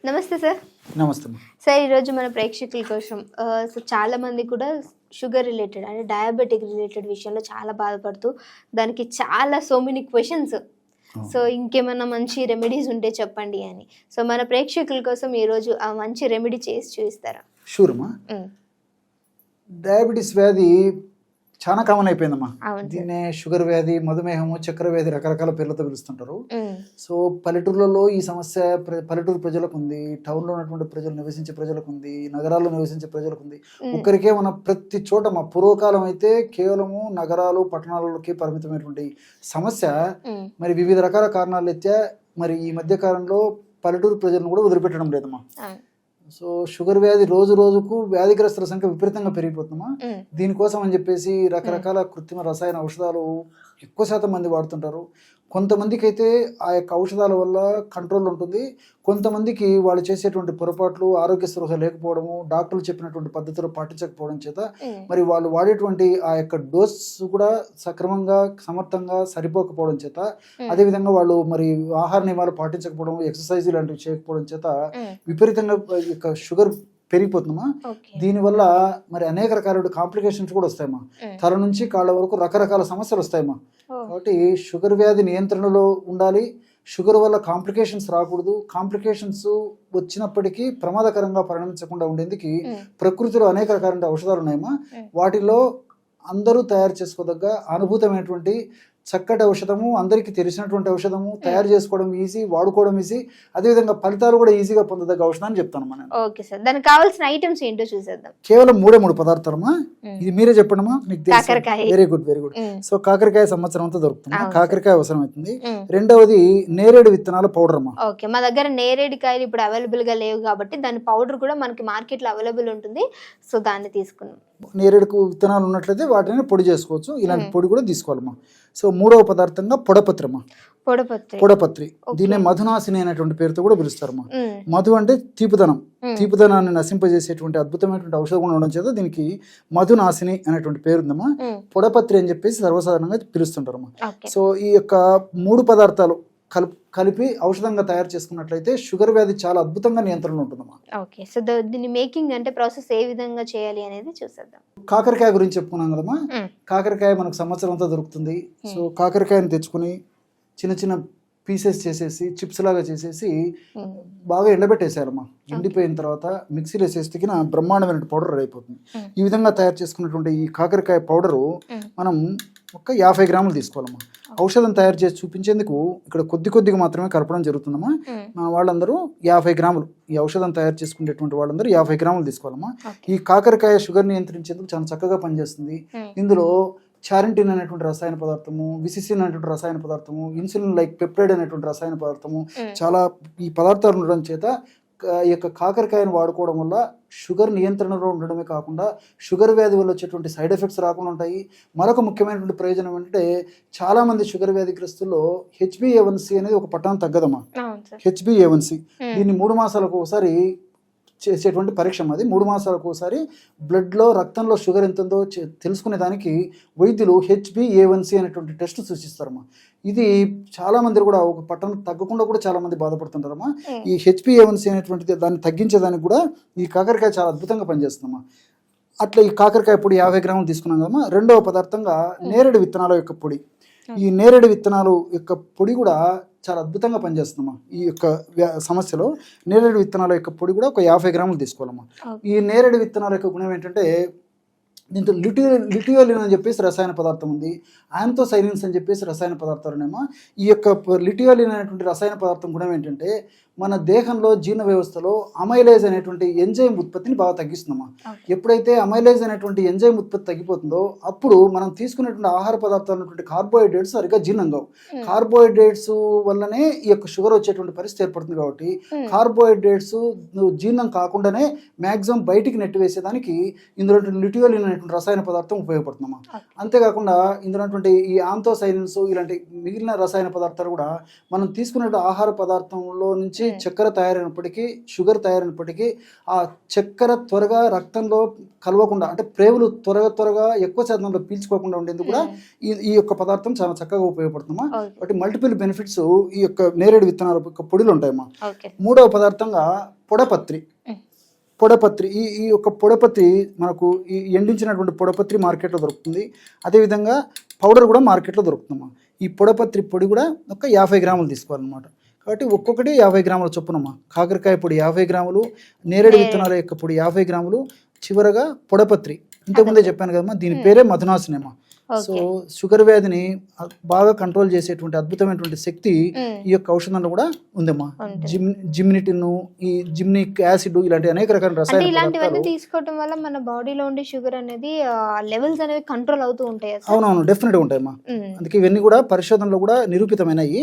నమస్తే సార్. నమస్తే. సార్ ఈరోజు మన ప్రేక్షకుల కోసం సో చాలా మంది కూడా షుగర్ రిలేటెడ్ అంటే డయాబెటిక్ రిలేటెడ్ విషయంలో చాలా బాధపడుతూ దానికి చాలా సో మెనీ క్వశ్చన్స్. సో ఇంకేమైనా మంచి రెమెడీస్ ఉంటే చెప్పండి అని. సో మన ప్రేక్షకుల కోసం ఈరోజు ఆ మంచి రెమెడీ చేసి చూపిస్తారా? షూరమ్మా. డయాబెటీస్ వ్యాధి చాలా కామన్ అయిపోయిందమ్మా. దీన్నే షుగర్ వ్యాధి, మధుమేహము, చక్కెర వ్యాధి రకరకాల పేర్లతో పిలుస్తుంటారు. సో పల్లెటూర్లలో ఈ సమస్య పల్లెటూరు ప్రజలకు ఉంది, టౌన్లో ఉన్నటువంటి ప్రజలు నివసించే ప్రజలకు ఉంది, నగరాల్లో నివసించే ప్రజలకు ఉంది. ఒక్కరికే మన ప్రతి చోట మా పూర్వకాలం అయితే కేవలము నగరాలు పట్టణాలకి పరిమితమైనటువంటి సమస్య మరి వివిధ రకాల కారణాలు ఎత్తే మరి ఈ మధ్య కాలంలో పల్లెటూరు ప్రజలను కూడా వదిలిపెట్టడం లేదమ్మా. సో షుగర్ వ్యాధి రోజు రోజుకు వ్యాధిగ్రస్తుల సంఖ్య విపరీతంగా పెరిగిపోతుందమ్మా. దీనికోసం అని చెప్పేసి రకరకాల కృత్రిమ రసాయన ఔషధాలు ఎక్కువ శాతం మంది వాడుతుంటారు. కొంతమందికి అయితే ఆ యొక్క ఔషధాల వల్ల కంట్రోల్ ఉంటుంది, కొంతమందికి వాళ్ళు చేసేటువంటి పొరపాట్లు, ఆరోగ్య స్పృహ లేకపోవడము, డాక్టర్లు చెప్పినటువంటి పద్ధతులు పాటించకపోవడం చేత మరి వాళ్ళు వాడేటువంటి ఆ యొక్క డోస్ కూడా సక్రమంగా సమర్థంగా సరిపోకపోవడం చేత, అదేవిధంగా వాళ్ళు మరి ఆహార నియమాలు పాటించకపోవడం, ఎక్సర్సైజ్ లాంటివి చేయకపోవడం చేత విపరీతంగా యొక్క షుగర్ పెరిగిపోతుందమ్మా. దీనివల్ల మరి అనేక రకాల కాంప్లికేషన్స్ కూడా వస్తాయమ్మా. తల నుంచి కాళ్ళ వరకు రకరకాల సమస్యలు వస్తాయమ్మా. కాబట్టి షుగర్ వ్యాధి నియంత్రణలో ఉండాలి. షుగర్ వల్ల కాంప్లికేషన్స్ రాకూడదు. కాంప్లికేషన్స్ వచ్చినప్పటికీ ప్రమాదకరంగా పరిణమించకుండా ఉండేందుకు ప్రకృతిలో అనేక రకాల ఔషధాలు ఉన్నాయమ్మా. వాటిలో అందరూ తయారు చేసుకోదగ్గ అనుభూతమైనటువంటి చక్కటి ఔషధము, అందరికీ తెలిసినటువంటి ఔషధము, తయారు చేసుకోవడం ఈజీ, వాడుకోవడం ఈజీ, అదేవిధంగా ఫలితాలు కూడా ఈజీగా పొందదగ్గ ఔషధం అని చెప్తాను మనం. ఓకే సార్, దానికి కావాల్సిన ఐటమ్స్ ఏంటో చూసేద్దాం. కేవలం 3 పదార్థాలమ్మా. ఇది మీరే చెప్పండమ్మా, మీకు తెలుసు. Very good. సో కాకరకాయ సంవత్సరం అంతా దొరుకుతుంది, కాకరకాయ అవసరం అవుతుంది. రెండవది నేరేడు విత్తనాల పౌడర్ అమ్మా. ఓకే, మా దగ్గర నేరేడు కాయలు ఇప్పుడు అవైలబుల్ గా లేవు కాబట్టి దాని పౌడర్ కూడా మనకి మార్కెట్ లో అవైలబుల్ ఉంటుంది. సో దాన్ని తీసుకున్నాం. నేరేడుకు విత్తనాలు ఉన్నట్లయితే వాటిని పొడి చేసుకోవచ్చు. ఇలాంటి పొడి కూడా తీసుకోవాలమ్మా. సో 3వ పదార్థంగా పొడపత్రి అమ్మా. పొడపత్రి దీన్నే మధునాశిని అనేటువంటి పేరుతో కూడా పిలుస్తారమ్మా. మధు అంటే తీపిదనాన్ని నశింపజేసేటువంటి అద్భుతమైనటువంటి ఔషధం ఉండడం చేత దీనికి మధునాశిని అనేటువంటి పేరు ఉందమ్మా. పొడపత్రి అని చెప్పేసి సర్వసాధారణంగా పిలుస్తుంటారమ్మా. సో ఈ యొక్క 3 పదార్థాలు కలిపి ఔషధంగా తయారు చేసుకున్నట్లయితే షుగర్ వ్యాధి చాలా అద్భుతంగా నియంత్రణలో ఉంటుందమ్మా. ఓకే, సో దీన్ని మేకింగ్ అంటే ప్రాసెస్ ఏ విధంగా చేయాలి అనేది చూసేద్దాం. కాకరకాయ గురించి చెప్పుకున్నాం కదమ్మా. కాకరకాయ మనకు సంవత్సరం అంతా దొరుకుతుంది. సో కాకరకాయని తెచ్చుకుని చిన్న చిన్న పీసెస్ చేసేసి చిప్స్ లాగా చేసేసి బాగా ఎండబెట్టేసారమ్మా. ఎండిపోయిన తర్వాత మిక్సీలో వేసేస్తే బ్రహ్మాండమైన పౌడర్ రెడీ అయిపోతుంది. ఈ విధంగా తయారు చేసుకున్నటువంటి ఈ కాకరకాయ పౌడరు మనం ఒక 50 గ్రాములు తీసుకోవాలమ్మా. ఔషధం తయారు చేసి చూపించేందుకు ఇక్కడ కొద్దిగా మాత్రమే కలపడం జరుగుతుందమ్మా. వాళ్ళందరూ 50 గ్రాములు ఈ ఔషధం తయారు చేసుకునేటువంటి వాళ్ళందరూ 50 గ్రాములు తీసుకోవాలమ్మా. ఈ కాకరకాయ షుగర్ నియంత్రించేందుకు చాలా చక్కగా పనిచేస్తుంది. ఇందులో చారింటిన్ అనేటువంటి రసాయన పదార్థము, విసిసిన్ అనేటువంటి రసాయన పదార్థము, ఇన్సులిన్ లైక్ పెప్టైడ్ అనేటువంటి రసాయన పదార్థము చాలా ఈ పదార్థాలు ఉండడం చేత ఈ యొక్క కాకరకాయను వాడుకోవడం వల్ల షుగర్ నియంత్రణలో ఉండడమే కాకుండా షుగర్ వ్యాధి వల్ల వచ్చేటువంటి సైడ్ ఎఫెక్ట్స్ రాకుండా ఉంటాయి. మరొక ముఖ్యమైనటువంటి ప్రయోజనం ఏంటంటే చాలా మంది షుగర్ వ్యాధిగ్రస్తుల్లో HbA1c అనేది ఒక పట్టణం తగ్గదమ్మా. HbA1c దీన్ని 3 మాసాలకు ఒకసారి చేసేటువంటి పరీక్ష. అది 3 మాసాలకు ఒకసారి బ్లడ్లో రక్తంలో షుగర్ ఎంత ఉందో తెలుసుకునే దానికి వైద్యులు HbA1c అనేటువంటి టెస్ట్ సూచిస్తారమ్మా. ఇది చాలా మంది కూడా ఒక పట్టణం తగ్గకుండా కూడా చాలా మంది బాధపడుతుంటారమ్మా. ఈ HbA1c అనేటువంటిది దాన్ని తగ్గించేదానికి కూడా ఈ కాకరకాయ చాలా అద్భుతంగా పనిచేస్తుందమ్మా. అట్లా ఈ కాకరకాయ పొడి 50 గ్రాములు తీసుకున్నాం కదమ్మా. రెండవ పదార్థంగా నేరేడు విత్తనాల యొక్క పొడి. ఈ నేరేడు విత్తనాలు యొక్క పొడి కూడా చాలా అద్భుతంగా పనిచేస్తుందమ్మా. ఈ యొక్క సమస్యలో నేరేడు విత్తనాల యొక్క పొడి కూడా ఒక 50 గ్రాములు తీసుకోవాలమ్మా. ఈ నేరేడు విత్తనాల యొక్క గుణం ఏంటంటే దీంట్లో లిటియోలిన్ అని చెప్పేసి రసాయన పదార్థం ఉంది, యాంథోసైనిన్స్ అని చెప్పేసి రసాయన పదార్థాలు ఉన్నాయమ్మా. ఈ యొక్క లిటియోలిన్ అనేటువంటి రసాయన పదార్థం గుణం ఏంటంటే మన దేహంలో జీర్ణ వ్యవస్థలో అమైలేజ్ అనేటువంటి ఎంజైమ్ ఉత్పత్తిని బాగా తగ్గిస్తుందమ్మా. ఎప్పుడైతే అమైలేజ్ అనేటువంటి ఎంజైమ్ ఉత్పత్తి తగ్గిపోతుందో అప్పుడు మనం తీసుకునేటువంటి ఆహార పదార్థాలు ఉన్నటువంటి కార్బోహైడ్రేట్స్ సరిగ్గా జీర్ణం కావు. కార్బోహైడ్రేట్స్ వల్లనే ఈ యొక్క షుగర్ వచ్చేటువంటి పరిస్థితి ఏర్పడుతుంది. కాబట్టి కార్బోహైడ్రేట్స్ జీర్ణం కాకుండానే మ్యాక్సిమం బయటికి నెట్టివేసేదానికి ఇందులో లిటియోలిన్ అనేటువంటి రసాయన పదార్థం ఉపయోగపడుతుందమ్మా. అంతేకాకుండా ఇందులో ఈ యాంథోసైనిన్స్ ఇలాంటి మిగిలిన రసాయన పదార్థాలు కూడా మనం తీసుకునే ఆహార పదార్థంలో నుంచి నుంచి చక్కెర తయారైనప్పటికీ, షుగర్ తయారైనప్పటికీ ఆ చక్కెర త్వరగా రక్తంలో కలవకుండా, అంటే ప్రేవులు త్వరగా ఎక్కువ శాతంలో పీల్చుకోకుండా ఉండేందుకు కూడా ఈ యొక్క పదార్థం చాలా చక్కగా ఉపయోగపడుతుందమ్మా. బట్ మల్టిపుల్ బెనిఫిట్స్ ఈ యొక్క నేరేడు విత్తనాల యొక్క పొడిలో ఉంటాయమ్మా. మూడవ పదార్థంగా పొడపత్రి. ఈ యొక్క పొడపత్రి మనకు ఈ ఎండించినటువంటి పొడపత్రి మార్కెట్లో దొరుకుతుంది. అదేవిధంగా పౌడర్ కూడా మార్కెట్లో దొరుకుతుందమ్మా. ఈ పొడపత్రి పొడి కూడా ఒక 50 గ్రాములు తీసుకోవాలన్నమాట. కాబట్టి ఒక్కొక్కటి 50 గ్రాముల చొప్పునమ్మా. కాకరకాయ పొడి 50 గ్రాములు, నేరేడు విత్తనాల యొక్క పొడి 50 గ్రాములు, చివరగా పొడపత్రి. ఇంతకుముందే చెప్పాను కదమ్మా, దీని పేరే మధునాసినమ్మా. సో షుగర్ వ్యాధిని బాగా కంట్రోల్ చేసేటువంటి అద్భుతమైనటువంటి శక్తి ఈ యొక్క ఔషధంలో కూడా ఉందమ్మా. జిమ్నిటిన్, ఈ జిమ్నిక్ యాసిడ్, ఇలాంటి అనేక రకాల రసాయన ఇలాంటివన్నీ తీసుకోవడం వల్ల మన బాడీలో ఉండే షుగర్ అనేది లెవెల్స్ అనేవి కంట్రోల్ అవుతూ ఉంటాయి. అవునవును, డెఫినెట్ గా ఉంటాయమ్మా. అందుకే ఇవన్నీ కూడా పరిశోధనలో కూడా నిరూపితమైనవి.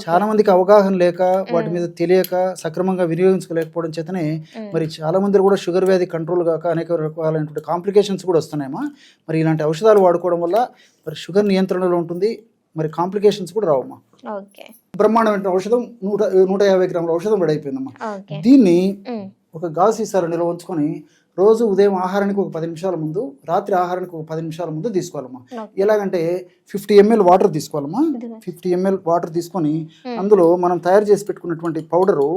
చాలా మందికి అవగాహన లేక, వాటి మీద తెలియక, సక్రమంగా వినియోగించుకోలేకపోవడం చేతనే మరి చాలా మంది కూడా షుగర్ వ్యాధి కంట్రోల్ కాక అనేక రకాలైనటువంటి కాంప్లికేషన్స్ కూడా వస్తున్నాయమ్మా. మరి ఇలాంటి ఔషధాలు వాడుకోవడం వల్ల మరి షుగర్ నియంత్రణలో ఉంటుంది, మరి కాంప్లికేషన్స్ కూడా రావమ్మా. బ్రహ్మాండమైన ఔషధం 150 గ్రాముల ఔషధం రెడీ అయిపోయిందమ్మా. దీన్ని ఒక గాజు సీసాలో నిల్వ ఉంచుకొని రోజు ఉదయం ఆహారానికి ఒక 10 నిమిషాల ముందు, రాత్రి ఆహారానికి ఒక 10 నిమిషాల ముందు తీసుకోవాలమ్మా. ఎలాగంటే 50 ml వాటర్ తీసుకోవాలమ్మా. 50 ml వాటర్ తీసుకొని అందులో మనం తయారు చేసి పెట్టుకున్నటువంటి పౌడరు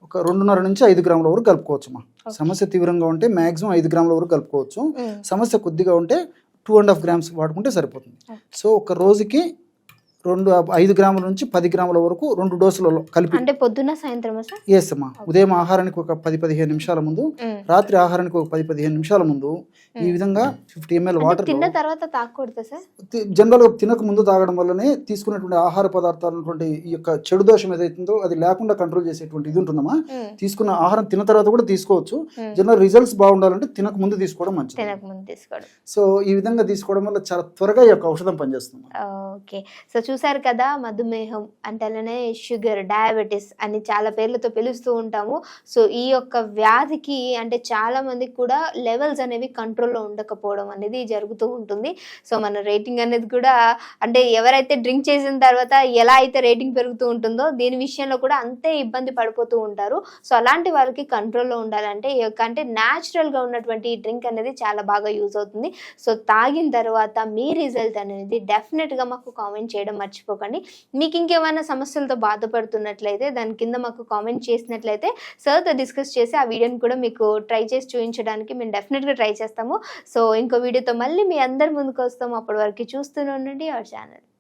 ఒక 2.5 నుంచి 5 గ్రాముల వరకు కలుపుకోవచ్చమ్మా. సమస్య తీవ్రంగా ఉంటే మాక్సిమం 5 గ్రాముల వరకు కలుపుకోవచ్చు. సమస్య కొద్దిగా ఉంటే 2.5 గ్రామ్స్ వాడుకుంటే సరిపోతుంది. సో ఒక రోజుకి 5 గ్రాముల నుంచి 10 గ్రాముల వరకు 2 డోసులలో కలిపి, అంటే పొద్దున్న సాయంత్రం ఎస్ అమ్మా. ఉదయం ఆహారానికి ఒక 10-15 నిమిషాల ముందు, రాత్రి ఆహారానికి ఒక 10-15 నిమిషాల ముందు ఈ విధంగా 50 ml వాటర్. తిన్న తర్వాత తాగకూడదు సార్? జనరల్గా తినక ముందు తాగడం వల్లనే తీసుకున్నటువంటి ఆహార పదార్థాలటువంటి ఈ యొక్క చెడు దోషం ఏదైతుందో అది లేకుండా కంట్రోల్ చేసేటువంటి ఇది ఉంటుందమ్మా. తీసుకున్న ఆహారం తిన్న తర్వాత కూడా తీసుకోవచ్చు. జనరల్ రిజల్ట్స్ బాగుండాలంటే తినక ముందు తీసుకోవడం మంచిది. సో ఈ విధంగా తీసుకోవడం వల్ల చాలా త్వరగా ఈ యొక్క ఔషధం పనిచేస్తుంది. ఓకే, సో చూసారు కదా, మధుమేహం అంటే అలానే షుగర్, డయాబెటీస్ అని చాలా పేర్లతో పిలుస్తూ ఉంటాము. సో ఈ యొక్క వ్యాధికి అంటే చాలా మందికి కూడా లెవెల్స్ అనేవి కంట్రోల్లో ఉండకపోవడం అనేది జరుగుతూ ఉంటుంది. సో మన రేటింగ్ అనేది కూడా అంటే ఎవరైతే డ్రింక్ చేసిన తర్వాత ఎలా అయితే రేటింగ్ పెరుగుతూ ఉంటుందో దీని విషయంలో కూడా అంతే ఇబ్బంది పడిపోతూ ఉంటారు. సో అలాంటి వాళ్ళకి కంట్రోల్లో ఉండాలంటే ఈ యొక్క అంటే న్యాచురల్గా ఉన్నటువంటి ఈ డ్రింక్ అనేది చాలా బాగా యూజ్ అవుతుంది. సో తాగిన తర్వాత మీ రిజల్ట్ అనేది డెఫినెట్గా మాకు కామెంట్ చేయడం మర్చిపోకండి. మీకు ఇంకేమైనా సమస్యలతో బాధపడుతున్నట్లయితే దాని కింద మాకు కామెంట్ చేసినట్లయితే సార్తో డిస్కస్ చేసి ఆ వీడియోని కూడా మీకు ట్రై చేసి చూపించడానికి మేము డెఫినెట్గా ట్రై చేస్తాము. సో ఇంకో వీడియోతో మళ్ళీ మీ అందరి ముందుకు వస్తాము. అప్పటి వరకు చూస్తూనే ఉండండి అవర్ ఛానల్.